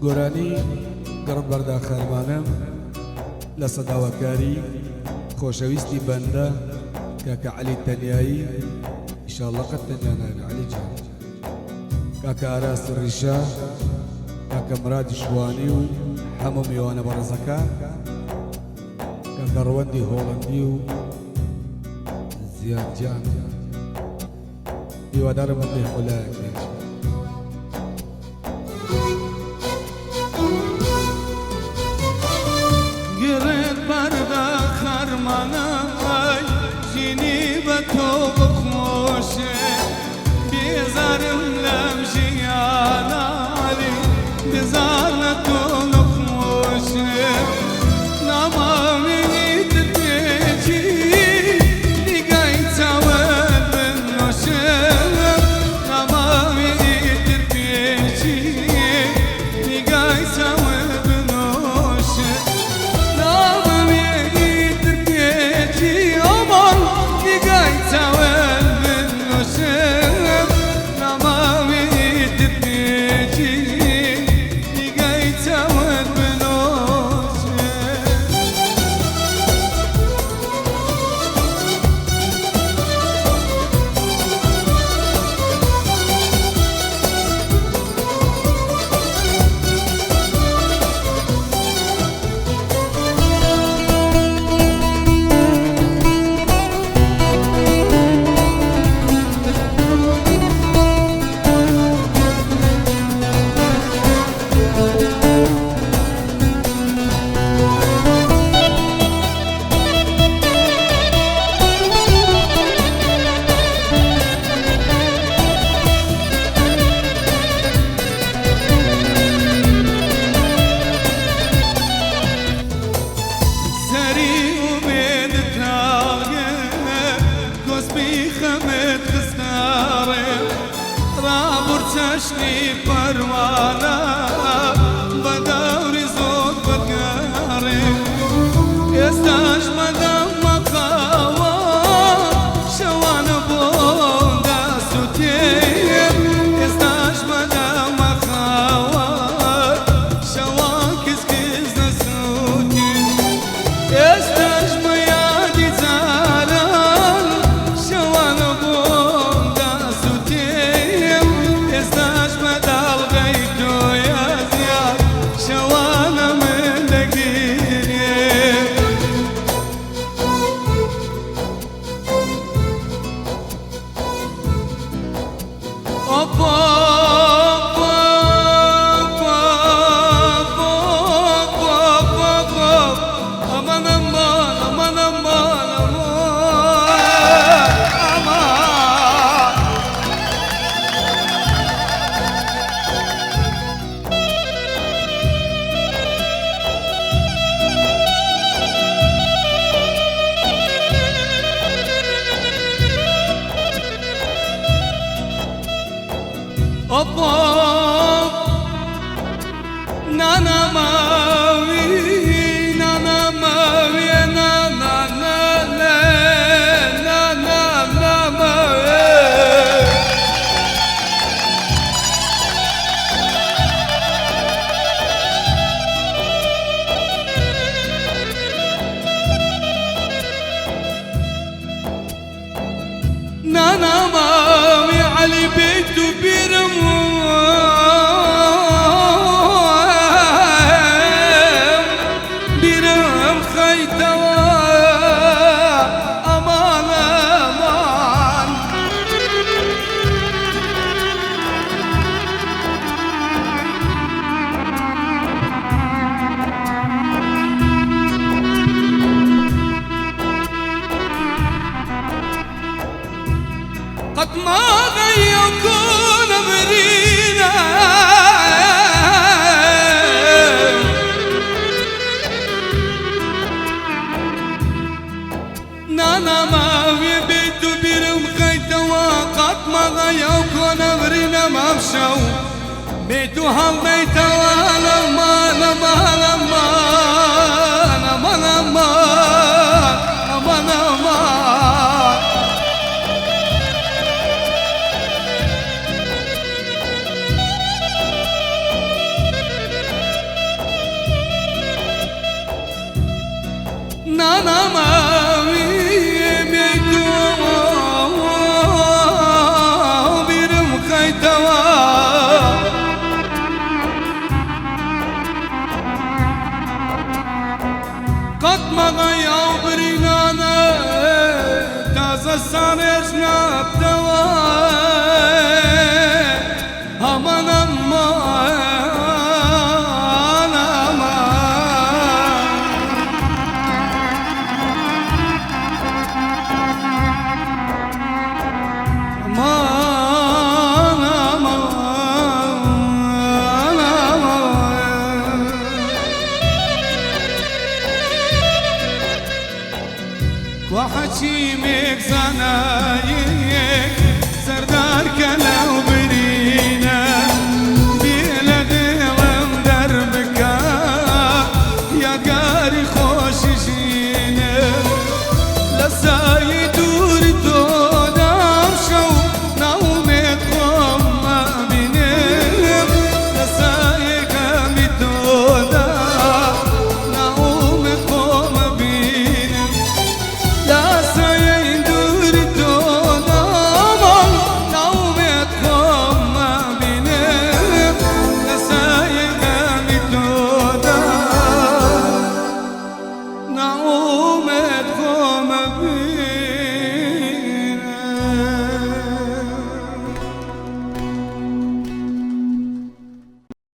گۆرانی گەڕ بەردا خەرمانم لە سەداوەکاری خۆشەویستی بەندە کاکە عەلی تەنیایی ئینشاءڵڵا قەت تەنیا نابێ عەلی جان کاکە ئاراس ڕیشە کاکە مرادی شوانی و هەموو میوانە بەڕێزەکە کاکە ڕەوەندی هۆڵەندی و زیاد جان هیوادارم بەندەی خولایەک گرت بردا خرمانای جینی به تو بخوشه بیزارم لم جیانالی بیزار نتو نخوشه نمامی تتیجی دیگای تاول بنوشه نمامی تتیجی دیگای تاول بنوشه تشني پروانه بدوری زود بگاره استاش مدام مخاوا شوان بوندا سوتیم استاش مدام مخاوا شوان کس کس نسوتیم استاش میادی زاران شوان بوندا سوتیم استاش مدال غيتو يا زياد شوانا من دقيق اوبا Nana Maui, Nana Maui, Nana Nana Nana Maui. Nana Maui, Ali Beytu Biramu. قد ماذا يكون برينا نانا ما بيت بيرم خيت وقد ماذا يكون برينا ما بشو بيتو هم بيت ولا ما لما لما لما لما لما لما وحكيمك زنايك سردار كلا وبرينا بلغم دربك يا قاري خوش جينا لساي دور دودام شو نومكم ما بينهم لساي قامي دودام نومكم ما بينهم لا